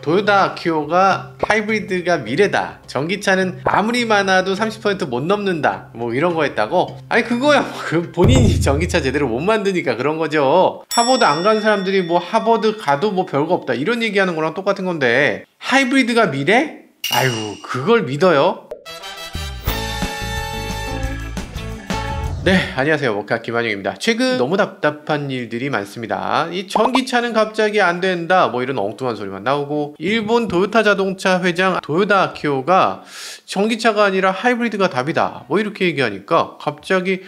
도요타 아키오가 하이브리드가 미래다, 전기차는 아무리 많아도 30% 못 넘는다, 뭐 이런 거 했다고? 아니 그거야 그 본인이 전기차 제대로 못 만드니까 그런 거죠. 하버드 안 간 사람들이 뭐 하버드 가도 뭐 별거 없다 이런 얘기하는 거랑 똑같은 건데, 하이브리드가 미래? 아유 그걸 믿어요? 네, 안녕하세요. 모카 김한용입니다. 최근 너무 답답한 일들이 많습니다. 이 전기차는 갑자기 안 된다, 뭐 이런 엉뚱한 소리만 나오고, 일본 도요타 자동차 회장 도요타 아키오가 전기차가 아니라 하이브리드가 답이다, 뭐 이렇게 얘기하니까 갑자기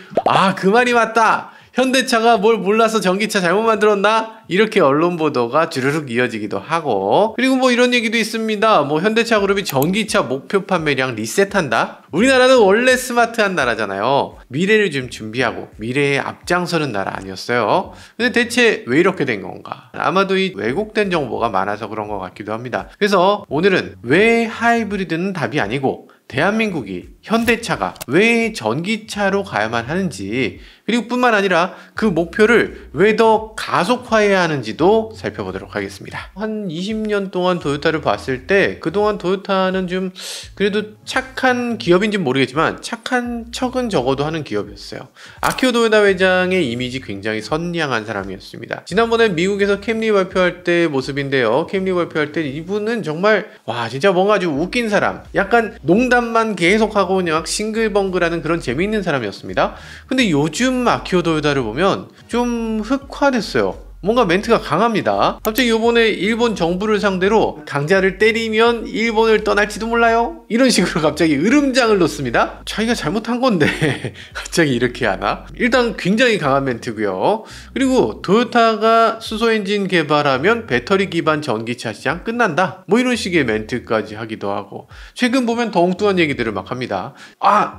그 말이 맞다, 현대차가 뭘 몰라서 전기차 잘못 만들었나? 이렇게 언론 보도가 주르륵 이어지기도 하고, 그리고 뭐 이런 얘기도 있습니다. 뭐 현대차 그룹이 전기차 목표 판매량 리셋한다? 우리나라는 원래 스마트한 나라잖아요. 미래를 좀 준비하고 미래에 앞장서는 나라 아니었어요? 근데 대체 왜 이렇게 된 건가? 아마도 이 왜곡된 정보가 많아서 그런 것 같기도 합니다. 그래서 오늘은 왜 하이브리드는 답이 아니고 대한민국이 현대차가 왜 전기차로 가야만 하는지, 그리고 뿐만 아니라 그 목표를 왜 더 가속화해야 하는지도 살펴보도록 하겠습니다. 한 20년 동안 도요타를 봤을 때 그동안 도요타는 좀 그래도 착한 기업인지는 모르겠지만 착한 척은 적어도 하는 기업이었어요. 아키오 도요타 회장의 이미지 굉장히 선량한 사람이었습니다. 지난번에 미국에서 캠리 발표할 때 모습인데요. 캠리 발표할 때 이분은 정말 진짜 뭔가 아주 웃긴 사람, 약간 농담만 계속하고 그냥 싱글벙글하는 그런 재미있는 사람이었습니다. 근데 요즘 아키오 도요타를 보면 좀 흑화됐어요. 뭔가 멘트가 강합니다. 갑자기 요번에 일본 정부를 상대로 강자를 때리면 일본을 떠날지도 몰라요? 이런 식으로 갑자기 으름장을 놓습니다. 자기가 잘못한 건데 갑자기 이렇게 하나? 일단 굉장히 강한 멘트고요. 그리고 도요타가 수소엔진 개발하면 배터리 기반 전기차 시장 끝난다, 뭐 이런 식의 멘트까지 하기도 하고, 최근 보면 더 엉뚱한 얘기들을 막 합니다.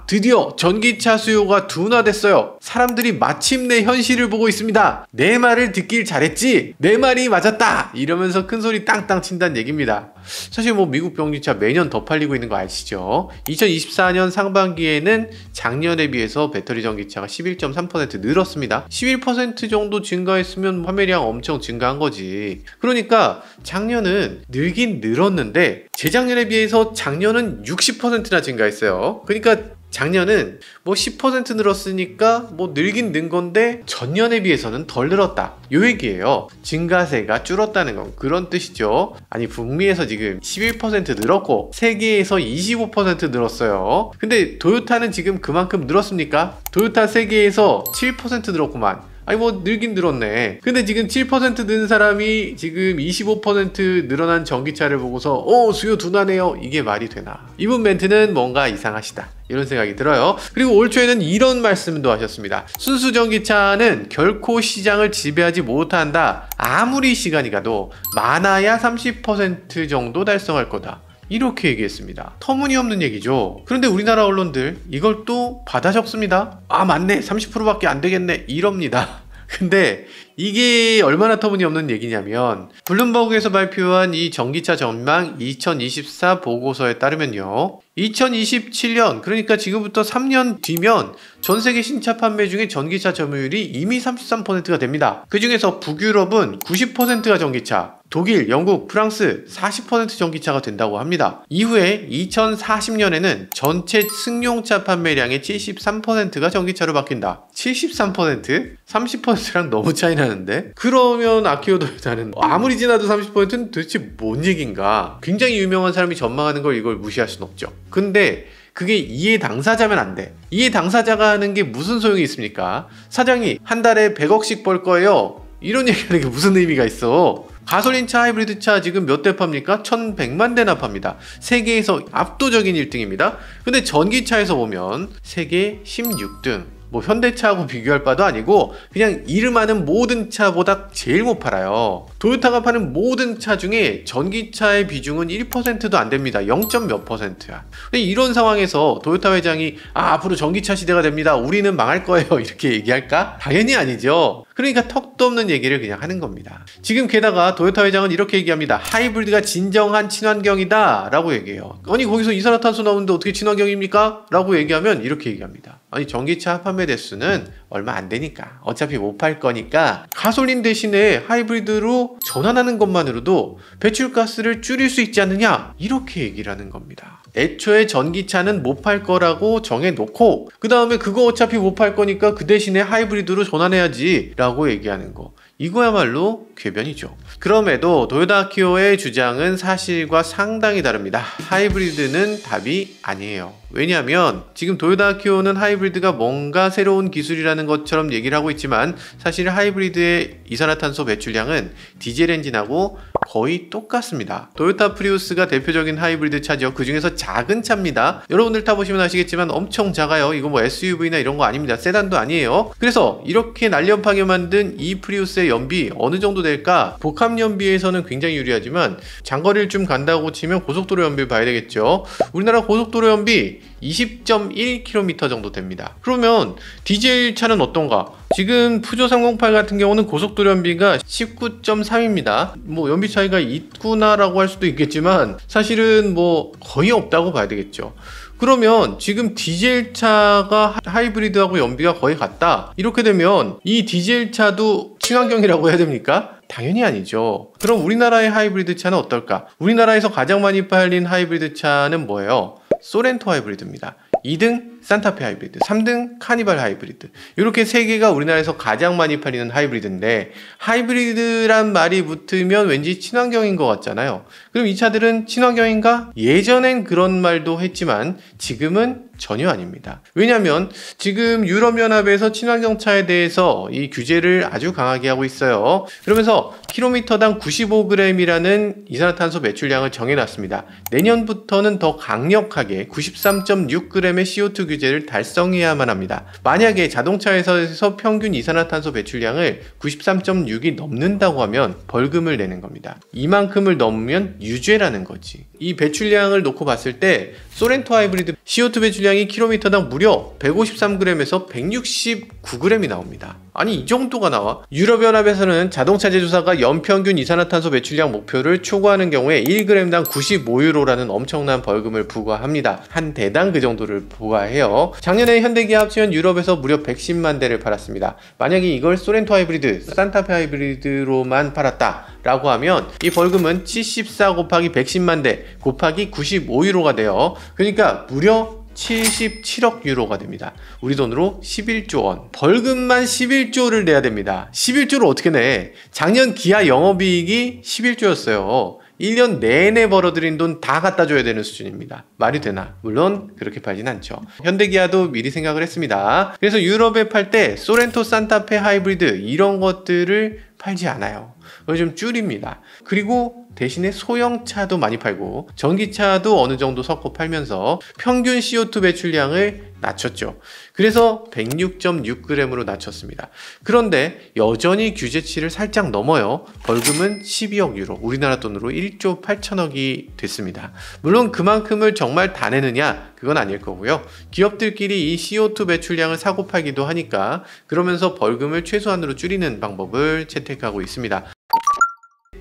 드디어 전기차 수요가 둔화됐어요. 사람들이 마침내 현실을 보고 있습니다. 내 말을 듣길 잘했지, 내 말이 맞았다, 이러면서 큰소리 땅땅 친다는 얘기입니다. 사실 뭐 미국 전기차 매년 더 팔리고 있는 거 아시죠? 2024년 상반기에는 작년에 비해서 배터리 전기차가 11.3% 늘었습니다. 11% 정도 증가했으면 판매량 엄청 증가한 거지. 그러니까 작년은 늘긴 늘었는데 재작년에 비해서 작년은 60%나 증가했어요. 그러니까 작년은 뭐 10% 늘었으니까 뭐 늘긴 는 건데 전년에 비해서는 덜 늘었다, 요 얘기예요. 증가세가 줄었다는 건 그런 뜻이죠. 아니 북미에서 지금 11% 늘었고 세계에서 25% 늘었어요. 근데 도요타는 지금 그만큼 늘었습니까? 도요타 세계에서 7% 늘었구만. 아니 뭐 늘긴 늘었네. 근데 지금 7% 는 사람이 지금 25% 늘어난 전기차를 보고서 수요 둔화네요, 이게 말이 되나? 이분 멘트는 뭔가 이상하시다, 이런 생각이 들어요. 그리고 올 초에는 이런 말씀도 하셨습니다. 순수 전기차는 결코 시장을 지배하지 못한다. 아무리 시간이 가도 많아야 30% 정도 달성할 거다, 이렇게 얘기했습니다. 터무니없는 얘기죠. 그런데 우리나라 언론들 이걸 또 받아 적습니다. 맞네, 30%밖에 안 되겠네, 이럽니다. 근데 이게 얼마나 터무니없는 얘기냐면, 블룸버그에서 발표한 이 전기차 전망 2024 보고서에 따르면요, 2027년, 그러니까 지금부터 3년 뒤면 전세계 신차 판매 중에 전기차 점유율이 이미 33%가 됩니다. 그 중에서 북유럽은 90%가 전기차, 독일, 영국, 프랑스 40% 전기차가 된다고 합니다. 이후에 2040년에는 전체 승용차 판매량의 73%가 전기차로 바뀐다. 73%? 30%랑 너무 차이 나는데? 그러면 아키오 도요타는 아무리 지나도 30%는 도대체 뭔 얘긴가? 굉장히 유명한 사람이 전망하는 걸 이걸 무시할 순 없죠. 근데 그게 이해 당사자면 안 돼. 이해 당사자가 하는 게 무슨 소용이 있습니까? 사장이 한 달에 100억씩 벌 거예요, 이런 얘기하는 게 무슨 의미가 있어? 가솔린차, 하이브리드차 지금 몇 대 팝니까? 1100만 대나 팝니다. 세계에서 압도적인 1등입니다. 근데 전기차에서 보면 세계 16등. 뭐 현대차하고 비교할 바도 아니고 그냥 이름하는 모든 차보다 제일 못 팔아요. 도요타가 파는 모든 차 중에 전기차의 비중은 1%도 안 됩니다. 0. 몇 %야. 근데 이런 상황에서 도요타 회장이 앞으로 전기차 시대가 됩니다, 우리는 망할 거예요, 이렇게 얘기할까? 당연히 아니죠. 그러니까 턱도 없는 얘기를 그냥 하는 겁니다. 지금 게다가 도요타 회장은 이렇게 얘기합니다. 하이브리드가 진정한 친환경이다 라고 얘기해요. 아니 거기서 이산화탄소 나오는데 어떻게 친환경입니까? 라고 얘기하면 이렇게 얘기합니다. 아니 전기차 판매 대수는 얼마 안 되니까 어차피 못 팔 거니까 가솔린 대신에 하이브리드로 전환하는 것만으로도 배출가스를 줄일 수 있지 않느냐, 이렇게 얘기를 하는 겁니다. 애초에 전기차는 못 팔 거라고 정해놓고 그 다음에 그거 어차피 못 팔 거니까 그 대신에 하이브리드로 전환해야지 라고 얘기하는 거, 이거야말로 궤변이죠. 그럼에도 도요타 키오의 주장은 사실과 상당히 다릅니다. 하이브리드는 답이 아니에요. 왜냐하면 지금 도요타 키오는 하이브리드가 뭔가 새로운 기술이라는 것처럼 얘기를 하고 있지만 사실 하이브리드의 이산화탄소 배출량은 디젤 엔진하고 거의 똑같습니다. 도요타 프리우스가 대표적인 하이브리드 차죠. 그 중에서 작은 차입니다. 여러분들 타보시면 아시겠지만 엄청 작아요. 이거 뭐 SUV나 이런 거 아닙니다. 세단도 아니에요. 그래서 이렇게 날렵하게 만든 이 프리우스의 연비 어느 정도 될까? 복합 연비에서는 굉장히 유리하지만 장거리를 좀 간다고 치면 고속도로 연비를 봐야 되겠죠. 우리나라 고속도로 연비 20.1km 정도 됩니다. 그러면 디젤 차는 어떤가? 지금 푸조 308 같은 경우는 고속도로 연비가 19.3입니다. 뭐 연비 차이가 있구나라고 할 수도 있겠지만 사실은 뭐 거의 없다고 봐야 되겠죠. 그러면 지금 디젤 차가 하이브리드하고 연비가 거의 같다, 이렇게 되면 이 디젤 차도 친환경이라고 해야 됩니까? 당연히 아니죠. 그럼 우리나라의 하이브리드 차는 어떨까? 우리나라에서 가장 많이 팔린 하이브리드 차는 뭐예요? 소렌토 하이브리드입니다. 2등 산타페 하이브리드, 3등 카니발 하이브리드, 이렇게 3개가 우리나라에서 가장 많이 팔리는 하이브리드인데, 하이브리드란 말이 붙으면 왠지 친환경인 것 같잖아요. 그럼 이 차들은 친환경인가? 예전엔 그런 말도 했지만 지금은 전혀 아닙니다. 왜냐하면 지금 유럽연합에서 친환경 차에 대해서 이 규제를 아주 강하게 하고 있어요. 그러면서 킬로미터당 95g이라는 이산화탄소 배출량을 정해놨습니다. 내년부터는 더 강력하게 93.6g의 CO2 규제를 달성해야만 합니다. 만약에 자동차에서 평균 이산화탄소 배출량을 93.6이 넘는다고 하면 벌금을 내는 겁니다. 이만큼을 넘으면 유죄라는 거지. 이 배출량을 놓고 봤을 때 소렌토 하이브리드 CO2 배출량이 킬로미터당 무려 153g에서 169g이 나옵니다. 아니 이 정도가 나와? 유럽연합에서는 자동차 제조사가 연평균 이산화탄소 배출량 목표를 초과하는 경우에 1g당 95유로라는 엄청난 벌금을 부과합니다. 한 대당 그 정도를 부과해요. 작년에 현대기아 합치면 유럽에서 무려 110만 대를 팔았습니다. 만약에 이걸 소렌토 하이브리드, 산타페 하이브리드로만 팔았다 라고 하면 이 벌금은 74 곱하기 110만 대 곱하기 95유로가 돼요. 그러니까 무려 77억 유로가 됩니다. 우리 돈으로 11조 원. 벌금만 11조를 내야 됩니다. 11조를 어떻게 내? 작년 기아 영업이익이 11조였어요. 1년 내내 벌어들인 돈 다 갖다 줘야 되는 수준입니다. 말이 되나? 물론 그렇게 팔진 않죠. 현대기아도 미리 생각을 했습니다. 그래서 유럽에 팔 때 소렌토, 산타페 하이브리드 이런 것들을 팔지 않아요. 그걸 좀 줄입니다. 그리고 대신에 소형차도 많이 팔고 전기차도 어느 정도 섞어 팔면서 평균 CO2 배출량을 낮췄죠. 그래서 106.6g으로 낮췄습니다. 그런데 여전히 규제치를 살짝 넘어요. 벌금은 12억 유로, 우리나라 돈으로 1조 8천억이 됐습니다. 물론 그만큼을 정말 다 내느냐? 그건 아닐 거고요. 기업들끼리 이 CO2 배출량을 사고 팔기도 하니까 그러면서 벌금을 최소한으로 줄이는 방법을 채택하고 있습니다.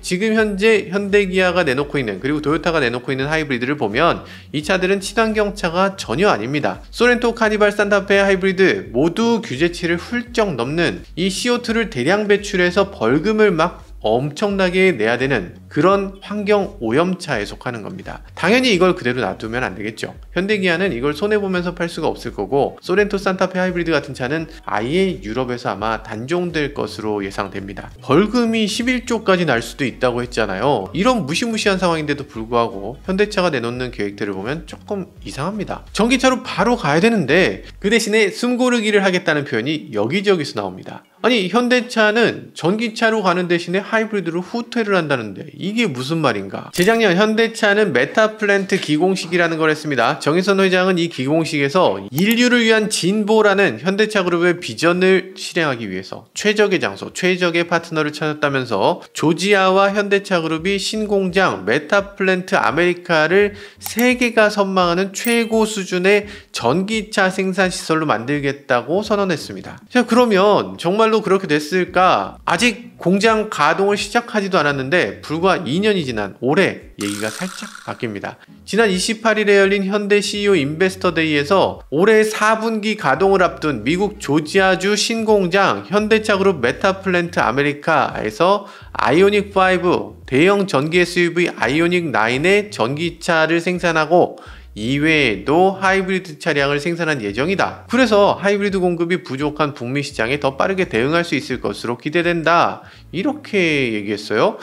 지금 현재 현대기아가 내놓고 있는, 그리고 도요타가 내놓고 있는 하이브리드를 보면 이 차들은 친환경 차가 전혀 아닙니다. 소렌토, 카니발, 산타페 하이브리드 모두 규제치를 훌쩍 넘는 이 CO2를 대량 배출해서 벌금을 막 엄청나게 내야 되는 그런 환경 오염차에 속하는 겁니다. 당연히 이걸 그대로 놔두면 안 되겠죠. 현대기아는 이걸 손해보면서 팔 수가 없을 거고, 소렌토, 산타페 하이브리드 같은 차는 아예 유럽에서 아마 단종될 것으로 예상됩니다. 벌금이 11조까지 날 수도 있다고 했잖아요. 이런 무시무시한 상황인데도 불구하고 현대차가 내놓는 계획들을 보면 조금 이상합니다. 전기차로 바로 가야 되는데 그 대신에 숨고르기를 하겠다는 표현이 여기저기서 나옵니다. 아니 현대차는 전기차로 가는 대신에 하이브리드로 후퇴를 한다는데 이게 무슨 말인가? 재작년 현대차는 메타플랜트 기공식이라는 걸 했습니다. 정의선 회장은 이 기공식에서 인류를 위한 진보라는 현대차 그룹의 비전을 실행하기 위해서 최적의 장소, 최적의 파트너를 찾았다면서 조지아와 현대차 그룹이 신공장 메타플랜트 아메리카를 세계가 선망하는 최고 수준의 전기차 생산 시설로 만들겠다고 선언했습니다. 자, 그러면 정말 정말로 그렇게 됐을까? 아직 공장 가동을 시작하지도 않았는데 불과 2년이 지난 올해 얘기가 살짝 바뀝니다. 지난 28일에 열린 현대 CEO 인베스터 데이에서 올해 4분기 가동을 앞둔 미국 조지아주 신공장 현대차그룹 메타플랜트 아메리카에서 아이오닉 5 대형 전기 SUV 아이오닉 9의 전기차를 생산하고 이외에도 하이브리드 차량을 생산할 예정이다. 그래서 하이브리드 공급이 부족한 북미 시장에 더 빠르게 대응할 수 있을 것으로 기대된다. 이렇게 얘기했어요.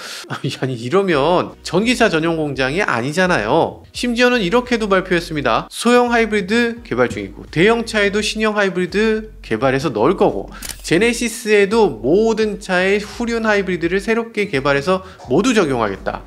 아니 이러면 전기차 전용 공장이 아니잖아요. 심지어는 이렇게도 발표했습니다. 소형 하이브리드 개발 중이고 대형차에도 신형 하이브리드 개발해서 넣을 거고 제네시스에도 모든 차에 후륜 하이브리드를 새롭게 개발해서 모두 적용하겠다.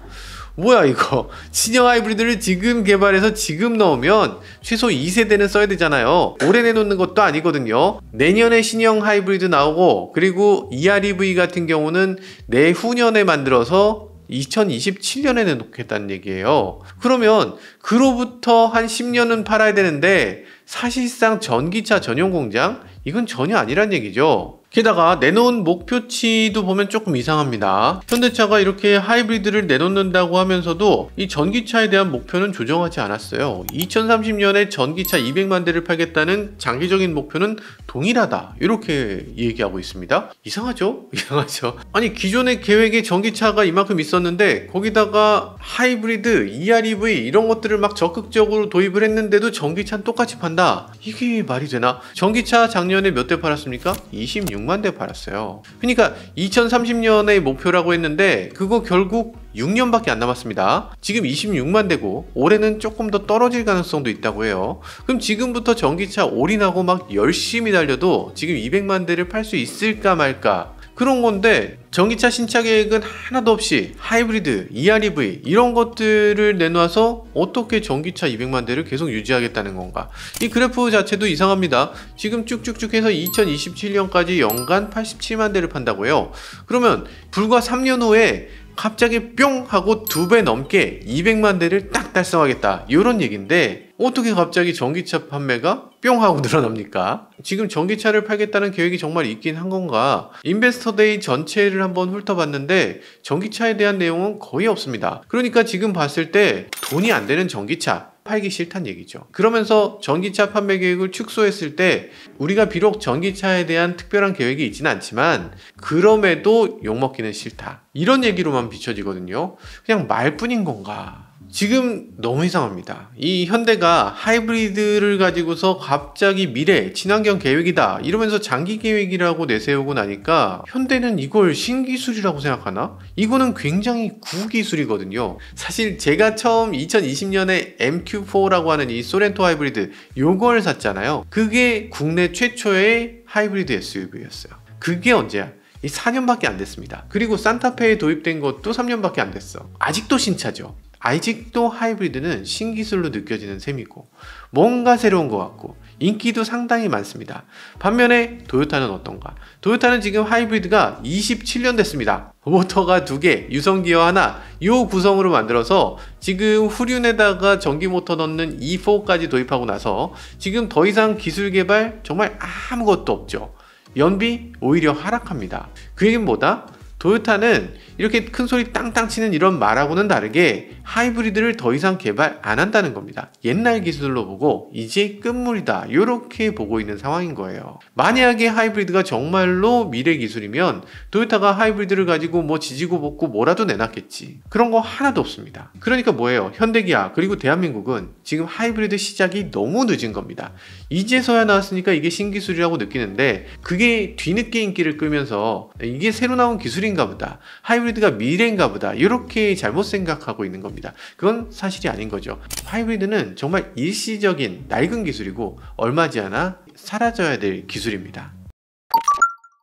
뭐야 이거, 신형 하이브리드를 지금 개발해서 지금 넣으면 최소 2세대는 써야 되잖아요. 올해 내놓는 것도 아니거든요. 내년에 신형 하이브리드 나오고 그리고 EREV 같은 경우는 내후년에 만들어서 2027년에 내놓겠다는 얘기예요. 그러면 그로부터 한 10년은 팔아야 되는데 사실상 전기차 전용 공장? 이건 전혀 아니란 얘기죠. 게다가 내놓은 목표치도 보면 조금 이상합니다. 현대차가 이렇게 하이브리드를 내놓는다고 하면서도 이 전기차에 대한 목표는 조정하지 않았어요. 2030년에 전기차 200만 대를 팔겠다는 장기적인 목표는 동일하다, 이렇게 얘기하고 있습니다. 이상하죠? 이상하죠. 아니 기존의 계획에 전기차가 이만큼 있었는데 거기다가 하이브리드, EREV 이런 것들을 막 적극적으로 도입을 했는데도 전기차는 똑같이 판다. 이게 말이 되나? 전기차 작년에 몇 대 팔았습니까? 26만 대 팔았어요. 그러니까 2030년의 목표라고 했는데 그거 결국 6년밖에 안 남았습니다. 지금 26만 대고 올해는 조금 더 떨어질 가능성도 있다고 해요. 그럼 지금부터 전기차 올인하고 막 열심히 달려도 지금 200만 대를 팔 수 있을까 말까, 그런 건데 전기차 신차 계획은 하나도 없이 하이브리드, EREV 이런 것들을 내놔서 어떻게 전기차 200만 대를 계속 유지하겠다는 건가? 이 그래프 자체도 이상합니다. 지금 쭉쭉쭉 해서 2027년까지 연간 87만 대를 판다고요. 그러면 불과 3년 후에 갑자기 뿅 하고 2배 넘게 200만 대를 딱 달성하겠다, 이런 얘기인데 어떻게 갑자기 전기차 판매가 뿅 하고 늘어납니까? 지금 전기차를 팔겠다는 계획이 정말 있긴 한 건가? 인베스터데이 전체를 한번 훑어봤는데 전기차에 대한 내용은 거의 없습니다. 그러니까 지금 봤을 때 돈이 안 되는 전기차 팔기 싫다는 얘기죠. 그러면서 전기차 판매 계획을 축소했을 때 우리가 비록 전기차에 대한 특별한 계획이 있지는 않지만 그럼에도 욕먹기는 싫다, 이런 얘기로만 비춰지거든요. 그냥 말뿐인 건가? 지금 너무 이상합니다. 이 현대가 하이브리드를 가지고서 갑자기 미래 친환경 계획이다 이러면서 장기 계획이라고 내세우고 나니까 현대는 이걸 신기술이라고 생각하나? 이거는 굉장히 구기술이거든요. 사실 제가 처음 2020년에 MQ4라고 하는 이 소렌토 하이브리드 요걸 샀잖아요. 그게 국내 최초의 하이브리드 SUV였어요. 그게 언제야? 이 4년밖에 안 됐습니다. 그리고 산타페에 도입된 것도 3년밖에 안 됐어. 아직도 신차죠. 아직도 하이브리드는 신기술로 느껴지는 셈이고 뭔가 새로운 것 같고 인기도 상당히 많습니다. 반면에 도요타는 어떤가? 도요타는 지금 하이브리드가 27년 됐습니다. 모터가 2개, 유성기어 하나, 이 구성으로 만들어서 지금 후륜에다가 전기 모터 넣는 E4까지 도입하고 나서 지금 더 이상 기술 개발 정말 아무것도 없죠. 연비 오히려 하락합니다. 그 얘기는 뭐다? 도요타는 이렇게 큰 소리 땅땅 치는 이런 말하고는 다르게 하이브리드를 더 이상 개발 안 한다는 겁니다. 옛날 기술로 보고 이제 끝물이다, 이렇게 보고 있는 상황인 거예요. 만약에 하이브리드가 정말로 미래 기술이면 도요타가 하이브리드를 가지고 뭐 지지고 볶고 뭐라도 내놨겠지. 그런 거 하나도 없습니다. 그러니까 뭐예요? 현대기아 그리고 대한민국은 지금 하이브리드 시작이 너무 늦은 겁니다. 이제서야 나왔으니까 이게 신기술이라고 느끼는데 그게 뒤늦게 인기를 끌면서 이게 새로 나온 기술인가 보다, 하이브리드가 미래인가 보다, 이렇게 잘못 생각하고 있는 겁니다. 그건 사실이 아닌 거죠. 하이브리드는 정말 일시적인 낡은 기술이고 얼마 지 않아 사라져야 될 기술입니다.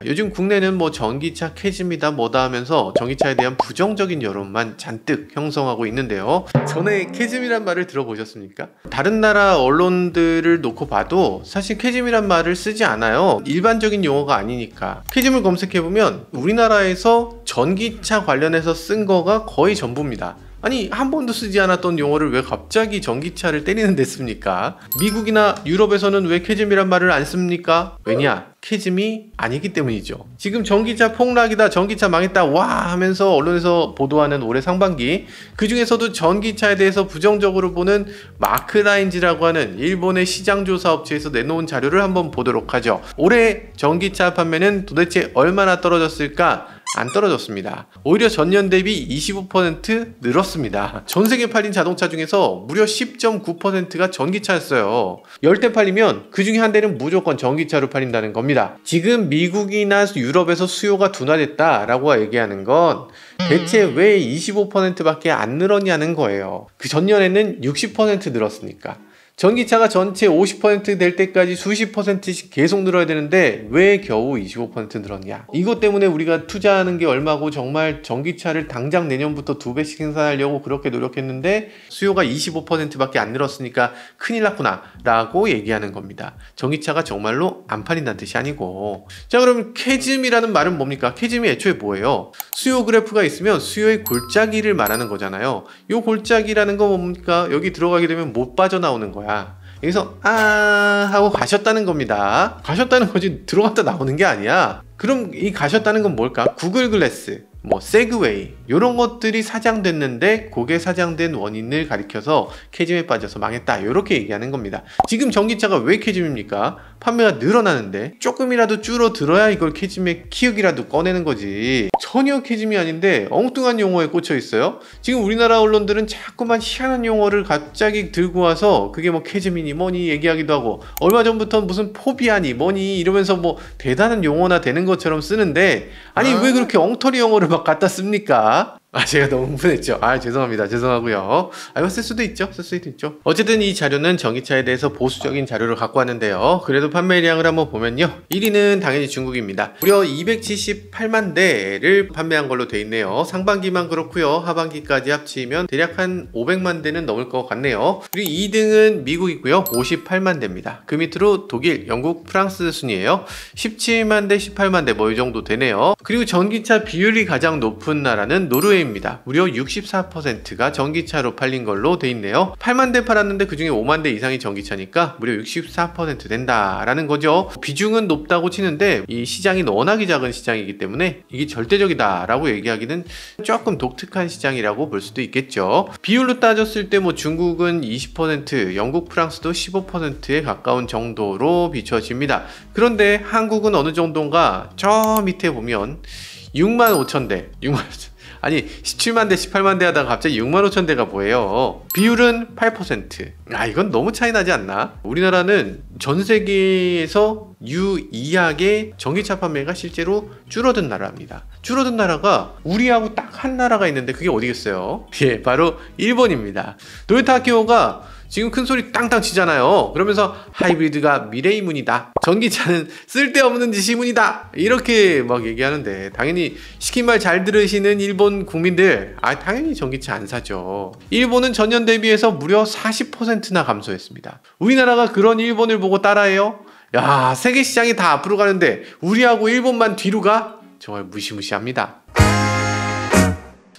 요즘 국내는 뭐 전기차 캐즘이다 뭐다 하면서 전기차에 대한 부정적인 여론만 잔뜩 형성하고 있는데요. 전에 캐즘이란 말을 들어보셨습니까? 다른 나라 언론들을 놓고 봐도 사실 캐즘이란 말을 쓰지 않아요. 일반적인 용어가 아니니까. 캐즘을 검색해보면 우리나라에서 전기차 관련해서 쓴 거가 거의 전부입니다. 아니 한 번도 쓰지 않았던 용어를 왜 갑자기 전기차를 때리는 데 씁니까? 미국이나 유럽에서는 왜 캐즘이란 말을 안 씁니까? 왜냐? 캐즘이 아니기 때문이죠. 지금 전기차 폭락이다, 전기차 망했다 와 하면서 언론에서 보도하는 올해 상반기, 그 중에서도 전기차에 대해서 부정적으로 보는 마크라인지라고 하는 일본의 시장조사 업체에서 내놓은 자료를 한번 보도록 하죠. 올해 전기차 판매는 도대체 얼마나 떨어졌을까? 안 떨어졌습니다. 오히려 전년 대비 25% 늘었습니다. 전 세계 팔린 자동차 중에서 무려 10.9%가 전기차였어요. 10대 팔리면 그 중에 한 대는 무조건 전기차로 팔린다는 겁니다. 지금 미국이나 유럽에서 수요가 둔화됐다라고 얘기하는 건 대체 왜 25%밖에 안 늘었냐는 거예요. 그 전년에는 60% 늘었으니까. 전기차가 전체 50% 될 때까지 수십 %씩 계속 늘어야 되는데 왜 겨우 25% 늘었냐? 이것 때문에 우리가 투자하는 게 얼마고 정말 전기차를 당장 내년부터 2배씩 생산하려고 그렇게 노력했는데 수요가 25%밖에 안 늘었으니까 큰일 났구나 라고 얘기하는 겁니다. 전기차가 정말로 안 팔린다는 뜻이 아니고. 자, 그럼 캐즘이라는 말은 뭡니까? 캐즘이 애초에 뭐예요? 수요 그래프가 있으면 수요의 골짜기를 말하는 거잖아요. 이 골짜기라는 건 뭡니까? 여기 들어가게 되면 못 빠져나오는 거야. 여기서 하고 가셨다는 겁니다. 가셨다는 거지 들어갔다 나오는 게 아니야. 그럼 이 가셨다는 건 뭘까? 구글 글래스, 뭐 세그웨이 이런 것들이 사장됐는데 그게 사장된 원인을 가리켜서 캐즘에 빠져서 망했다 이렇게 얘기하는 겁니다. 지금 전기차가 왜 캐즘입니까? 판매가 늘어나는데 조금이라도 줄어들어야 이걸 캐즘의 키읔이라도 꺼내는 거지. 전혀 캐즘이 아닌데 엉뚱한 용어에 꽂혀 있어요. 지금 우리나라 언론들은 자꾸만 희한한 용어를 갑자기 들고 와서 그게 뭐 캐즘이니 뭐니 얘기하기도 하고, 얼마 전부터 무슨 포비아니 뭐니 이러면서 뭐 대단한 용어나 되는 것처럼 쓰는데, 아니 왜 그렇게 엉터리 영어를 막 갖다 씁니까? 제가 너무 흥분했죠. 죄송합니다. 죄송하고요. 이거 쓸 수도 있죠. 쓸 수도 있죠. 어쨌든 이 자료는 전기차에 대해서 보수적인 자료를 갖고 왔는데요. 그래도 판매량을 한번 보면요. 1위는 당연히 중국입니다. 무려 278만 대를 판매한 걸로 돼 있네요. 상반기만 그렇고요. 하반기까지 합치면 대략 한 500만 대는 넘을 것 같네요. 그리고 2등은 미국이고요. 58만 대입니다. 그 밑으로 독일, 영국, 프랑스 순이에요. 17만 대, 18만 대 뭐 이 정도 되네요. 그리고 전기차 비율이 가장 높은 나라는 노르웨이입니다. 무려 64%가 전기차로 팔린 걸로 돼 있네요. 8만 대 팔았는데 그 중에 5만 대 이상이 전기차니까 무려 64% 된다라는 거죠. 비중은 높다고 치는데 이 시장이 워낙에 작은 시장이기 때문에 이게 절대적이다라고 얘기하기는 조금 독특한 시장이라고 볼 수도 있겠죠. 비율로 따졌을 때 뭐 중국은 20%, 영국, 프랑스도 15%에 가까운 정도로 비춰집니다. 그런데 한국은 어느 정도인가? 저 밑에 보면 6만 5천 대, 17만 대, 18만 대 하다가 갑자기 6만 5천 대가 뭐예요? 비율은 8%. 이건 너무 차이 나지 않나? 우리나라는 전 세계에서 유일하게 전기차 판매가 실제로 줄어든 나라입니다. 줄어든 나라가 우리하고 딱 한 나라가 있는데 그게 어디겠어요? 바로 일본입니다. 토요타 학교가 지금 큰 소리 땅땅 치잖아요. 그러면서 하이브리드가 미래의 문이다, 전기차는 쓸데없는 지시문이다, 이렇게 막 얘기하는데 당연히 시킨 말 잘 들으시는 일본 국민들 당연히 전기차 안 사죠. 일본은 전년 대비해서 무려 40%나 감소했습니다. 우리나라가 그런 일본을 보고 따라해요? 야, 세계 시장이 다 앞으로 가는데 우리하고 일본만 뒤로 가? 정말 무시무시합니다.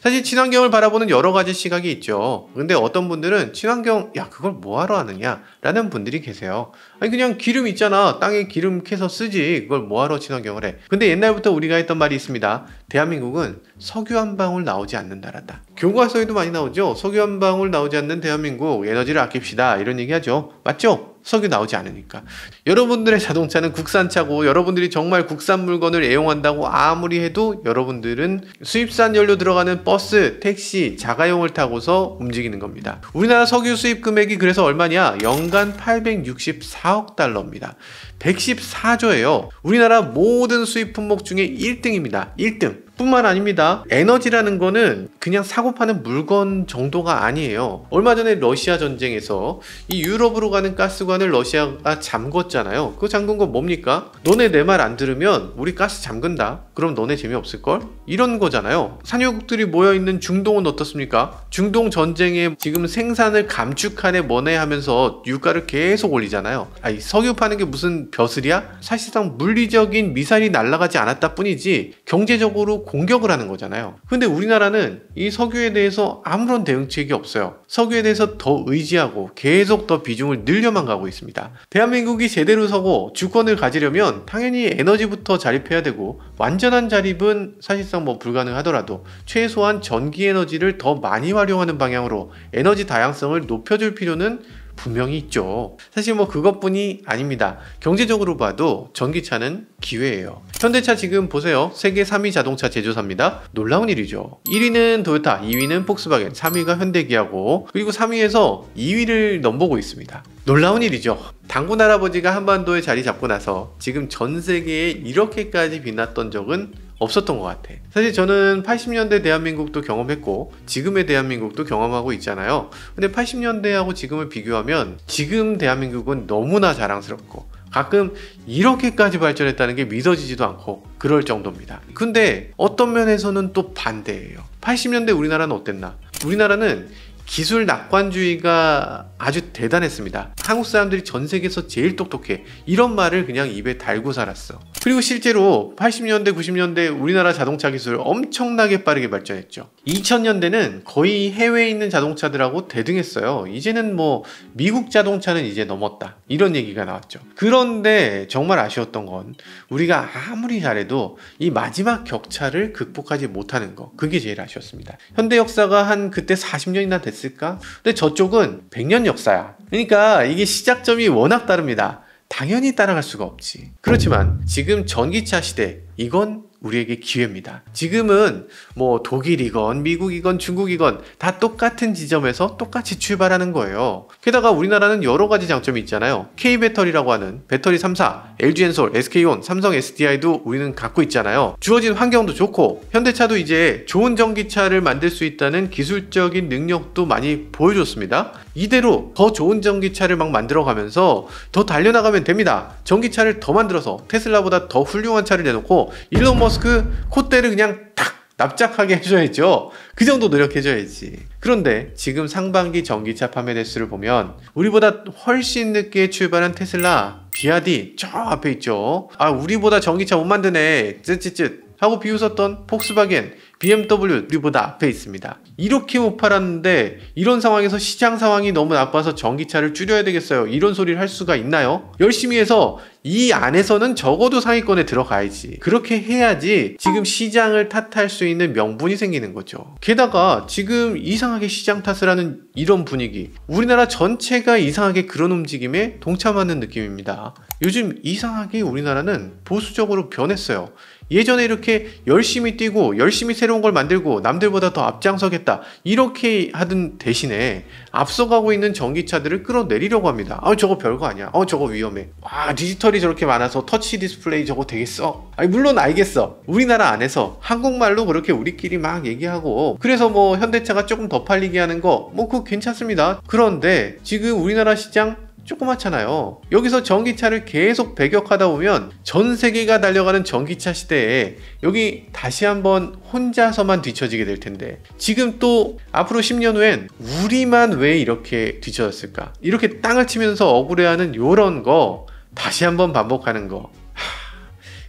사실 친환경을 바라보는 여러 가지 시각이 있죠. 근데 어떤 분들은 친환경, 그걸 뭐하러 하느냐 라는 분들이 계세요. 그냥 기름 있잖아, 땅에 기름 캐서 쓰지, 그걸 뭐하러 친환경을 해. 근데 옛날부터 우리가 했던 말이 있습니다. 대한민국은 석유 한 방울 나오지 않는 나라다. 교과서에도 많이 나오죠. 석유 한 방울 나오지 않는 대한민국, 에너지를 아낍시다, 이런 얘기 하죠. 맞죠? 석유 나오지 않으니까. 여러분들의 자동차는 국산차고 여러분들이 정말 국산 물건을 애용한다고 아무리 해도 여러분들은 수입산 연료 들어가는 버스, 택시, 자가용을 타고서 움직이는 겁니다. 우리나라 석유 수입 금액이 그래서 얼마냐? 연간 864억 달러입니다. 114조예요. 우리나라 모든 수입 품목 중에 1등입니다. 1등. 뿐만 아닙니다. 에너지라는 거는 그냥 사고 파는 물건 정도가 아니에요. 얼마 전에 러시아 전쟁에서 이 유럽으로 가는 가스관을 러시아가 잠궜잖아요. 그거 잠근 건 뭡니까? 너네 내 말 안 들으면 우리 가스 잠근다. 그럼 너네 재미없을걸? 이런 거잖아요. 산유국들이 모여있는 중동은 어떻습니까? 중동 전쟁에 지금 생산을 감축하네 뭐네 하면서 유가를 계속 올리잖아요. 아니, 석유 파는 게 무슨 벼슬이야? 사실상 물리적인 미사일이 날아가지 않았다 뿐이지 경제적으로 공격을 하는 거잖아요. 근데 우리나라는 이 석유에 대해서 아무런 대응책이 없어요. 석유에 대해서 더 의지하고 계속 더 비중을 늘려만 가고 있습니다. 대한민국이 제대로 서고 주권을 가지려면 당연히 에너지부터 자립해야 되고, 완전한 자립은 사실상 뭐 불가능하더라도 최소한 전기 에너지를 더 많이 활용하는 방향으로 에너지 다양성을 높여줄 필요는 분명히 있죠. 사실 뭐 그것뿐이 아닙니다. 경제적으로 봐도 전기차는 기회예요. 현대차 지금 보세요. 세계 3위 자동차 제조사입니다. 놀라운 일이죠. 1위는 도요타, 2위는 폭스바겐, 3위가 현대기아고, 그리고 3위에서 2위를 넘보고 있습니다. 놀라운 일이죠. 단군 할아버지가 한반도에 자리 잡고 나서 지금 전 세계에 이렇게까지 빛났던 적은 없었던 것 같아. 사실 저는 80년대 대한민국도 경험했고 지금의 대한민국도 경험하고 있잖아요. 근데 80년대하고 지금을 비교하면 지금 대한민국은 너무나 자랑스럽고 가끔 이렇게까지 발전했다는 게 믿어지지도 않고 그럴 정도입니다. 근데 어떤 면에서는 또 반대예요. 80년대 우리나라는 어땠나? 우리나라는 기술 낙관주의가 아주 대단했습니다. 한국 사람들이 전 세계에서 제일 똑똑해, 이런 말을 그냥 입에 달고 살았어. 그리고 실제로 80년대 90년대 우리나라 자동차 기술 엄청나게 빠르게 발전했죠. 2000년대는 거의 해외에 있는 자동차들하고 대등했어요. 이제는 뭐 미국 자동차는 이제 넘었다, 이런 얘기가 나왔죠. 그런데 정말 아쉬웠던 건 우리가 아무리 잘해도 이 마지막 격차를 극복하지 못하는 거, 그게 제일 아쉬웠습니다. 현대 역사가 한 그때 40년이나 됐을까? 근데 저쪽은 100년 역사야. 그러니까 이게 시작점이 워낙 다릅니다. 당연히 따라갈 수가 없지. 그렇지만 지금 전기차 시대, 이건 우리에게 기회입니다. 지금은 뭐 독일이건 미국이건 중국이건 다 똑같은 지점에서 똑같이 출발하는 거예요. 게다가 우리나라는 여러 가지 장점이 있잖아요. K배터리라고 하는 배터리 3사, LG엔솔, SK온, 삼성 SDI도 우리는 갖고 있잖아요. 주어진 환경도 좋고, 현대차도 이제 좋은 전기차를 만들 수 있다는 기술적인 능력도 많이 보여줬습니다. 이대로 더 좋은 전기차를 막 만들어가면서 더 달려나가면 됩니다. 전기차를 더 만들어서 테슬라보다 더 훌륭한 차를 내놓고 일론 머스크 콧대를 그냥 탁 납작하게 해줘야죠. 그 정도 노력해줘야지. 그런데 지금 상반기 전기차 판매 대수를 보면 우리보다 훨씬 늦게 출발한 테슬라, 비아디 저 앞에 있죠. 아, 우리보다 전기차 못 만드네 쯧쯧쯧 하고 비웃었던 폭스바겐, BMW 우리보다 앞에 있습니다. 이렇게 못 팔았는데 이런 상황에서 시장 상황이 너무 나빠서 전기차를 줄여야 되겠어요, 이런 소리를 할 수가 있나요? 열심히 해서 이 안에서는 적어도 상위권에 들어가야지. 그렇게 해야지 지금 시장을 탓할 수 있는 명분이 생기는 거죠. 게다가 지금 이상하게 시장 탓을 하는 이런 분위기, 우리나라 전체가 이상하게 그런 움직임에 동참하는 느낌입니다. 요즘 이상하게 우리나라는 보수적으로 변했어요. 예전에 이렇게 열심히 뛰고 열심히 새로운 걸 만들고 남들보다 더 앞장서겠다 이렇게 하던 대신에 앞서가고 있는 전기차들을 끌어내리려고 합니다. 저거 별거 아니야. 저거 위험해. 디지털이 저렇게 많아서 터치 디스플레이 저거 되겠어? 물론 알겠어. 우리나라 안에서 한국말로 그렇게 우리끼리 막 얘기하고, 그래서 뭐 현대차가 조금 더 팔리게 하는 거 뭐 그거 괜찮습니다. 그런데 지금 우리나라 시장 조그맣잖아요. 여기서 전기차를 계속 배격하다 보면 전 세계가 달려가는 전기차 시대에 여기 다시 한번 혼자서만 뒤처지게 될 텐데, 지금 또 앞으로 10년 후엔 우리만 왜 이렇게 뒤처졌을까? 이렇게 땅을 치면서 억울해하는 요런 거 다시 한번 반복하는 거,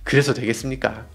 그래서 되겠습니까?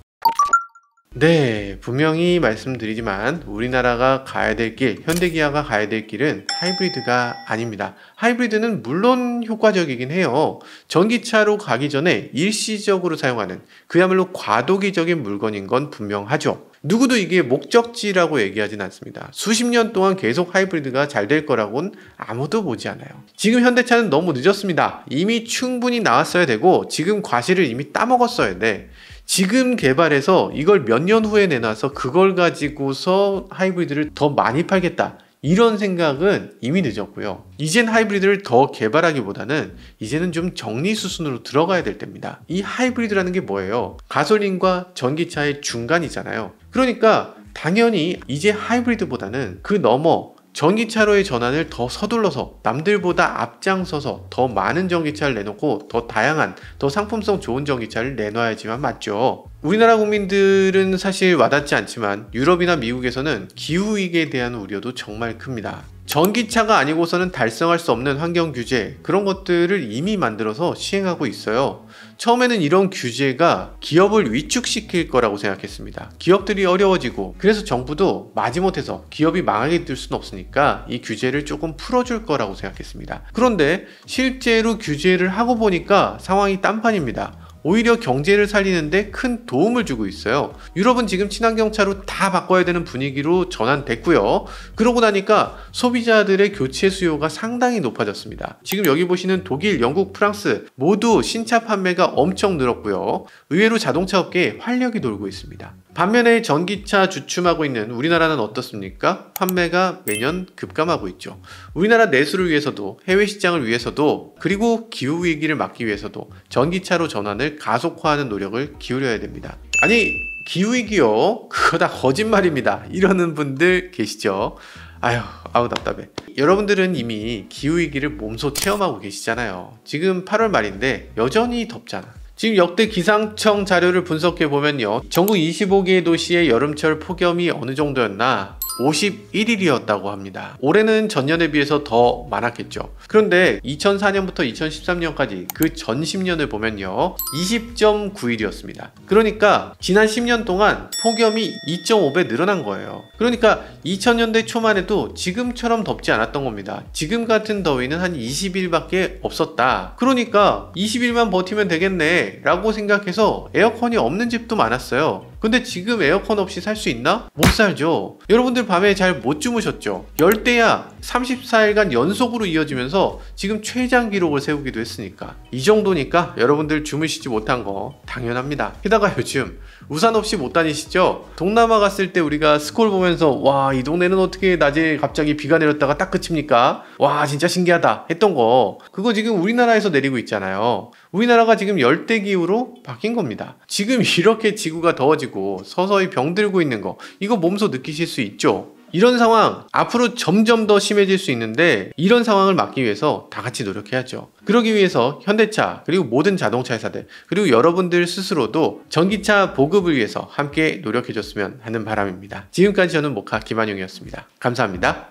네, 분명히 말씀드리지만 우리나라가 가야 될 길, 현대기아가 가야 될 길은 하이브리드가 아닙니다. 하이브리드는 물론 효과적이긴 해요. 전기차로 가기 전에 일시적으로 사용하는 그야말로 과도기적인 물건인 건 분명하죠. 누구도 이게 목적지라고 얘기하진 않습니다. 수십 년 동안 계속 하이브리드가 잘 될 거라고는 아무도 보지 않아요. 지금 현대차는 너무 늦었습니다. 이미 충분히 나왔어야 되고 지금 과실을 이미 따먹었어야 돼. 지금 개발해서 이걸 몇 년 후에 내놔서 그걸 가지고서 하이브리드를 더 많이 팔겠다, 이런 생각은 이미 늦었고요. 이젠 하이브리드를 더 개발하기보다는 이제는 좀 정리수순으로 들어가야 될 때입니다. 이 하이브리드라는 게 뭐예요? 가솔린과 전기차의 중간이잖아요. 그러니까 당연히 이제 하이브리드보다는 그 너머 전기차로의 전환을 더 서둘러서 남들보다 앞장서서 더 많은 전기차를 내놓고 더 다양한, 더 상품성 좋은 전기차를 내놔야지만 맞죠. 우리나라 국민들은 사실 와닿지 않지만 유럽이나 미국에서는 기후위기에 대한 우려도 정말 큽니다. 전기차가 아니고서는 달성할 수 없는 환경 규제, 그런 것들을 이미 만들어서 시행하고 있어요. 처음에는 이런 규제가 기업을 위축시킬 거라고 생각했습니다. 기업들이 어려워지고, 그래서 정부도 마지못해서 기업이 망하게 둘 수는 없으니까 이 규제를 조금 풀어줄 거라고 생각했습니다. 그런데 실제로 규제를 하고 보니까 상황이 딴판입니다. 오히려 경제를 살리는데 큰 도움을 주고 있어요. 유럽은 지금 친환경차로 다 바꿔야 되는 분위기로 전환됐고요. 그러고 나니까 소비자들의 교체 수요가 상당히 높아졌습니다. 지금 여기 보시는 독일, 영국, 프랑스 모두 신차 판매가 엄청 늘었고요. 의외로 자동차 업계에 활력이 돌고 있습니다. 반면에 전기차 주춤하고 있는 우리나라는 어떻습니까? 판매가 매년 급감하고 있죠. 우리나라 내수를 위해서도, 해외 시장을 위해서도, 그리고 기후위기를 막기 위해서도 전기차로 전환을 가속화하는 노력을 기울여야 됩니다. 아니, 기후위기요? 그거 다 거짓말입니다. 이러는 분들 계시죠? 아우 답답해. 여러분들은 이미 기후위기를 몸소 체험하고 계시잖아요. 지금 8월 말인데 여전히 덥잖아. 지금 역대 기상청 자료를 분석해 보면요, 전국 25개의 도시의 여름철 폭염이 어느 정도였나? 51일이었다고 합니다. 올해는 전년에 비해서 더 많았겠죠. 그런데 2004년부터 2013년까지 그 전 10년을 보면요, 20.9일이었습니다. 그러니까 지난 10년 동안 폭염이 2.5배 늘어난 거예요. 그러니까 2000년대 초만 해도 지금처럼 덥지 않았던 겁니다. 지금 같은 더위는 한 20일밖에 없었다. 그러니까 20일만 버티면 되겠네 라고 생각해서 에어컨이 없는 집도 많았어요. 근데 지금 에어컨 없이 살 수 있나? 못 살죠. 여러분들 밤에 잘 못 주무셨죠? 열대야 34일간 연속으로 이어지면서 지금 최장 기록을 세우기도 했으니까, 이 정도니까 여러분들 주무시지 못한 거 당연합니다. 게다가 요즘 우산 없이 못 다니시죠? 동남아 갔을 때 우리가 스콜 보면서 와, 이 동네는 어떻게 낮에 갑자기 비가 내렸다가 딱 그칩니까? 와, 진짜 신기하다 했던 거, 그거 지금 우리나라에서 내리고 있잖아요. 우리나라가 지금 열대기후로 바뀐 겁니다. 지금 이렇게 지구가 더워지고 서서히 병들고 있는 거, 이거 몸소 느끼실 수 있죠? 이런 상황 앞으로 점점 더 심해질 수 있는데, 이런 상황을 막기 위해서 다 같이 노력해야죠. 그러기 위해서 현대차, 그리고 모든 자동차 회사들, 그리고 여러분들 스스로도 전기차 보급을 위해서 함께 노력해줬으면 하는 바람입니다. 지금까지 저는 모카 김한용이었습니다. 감사합니다.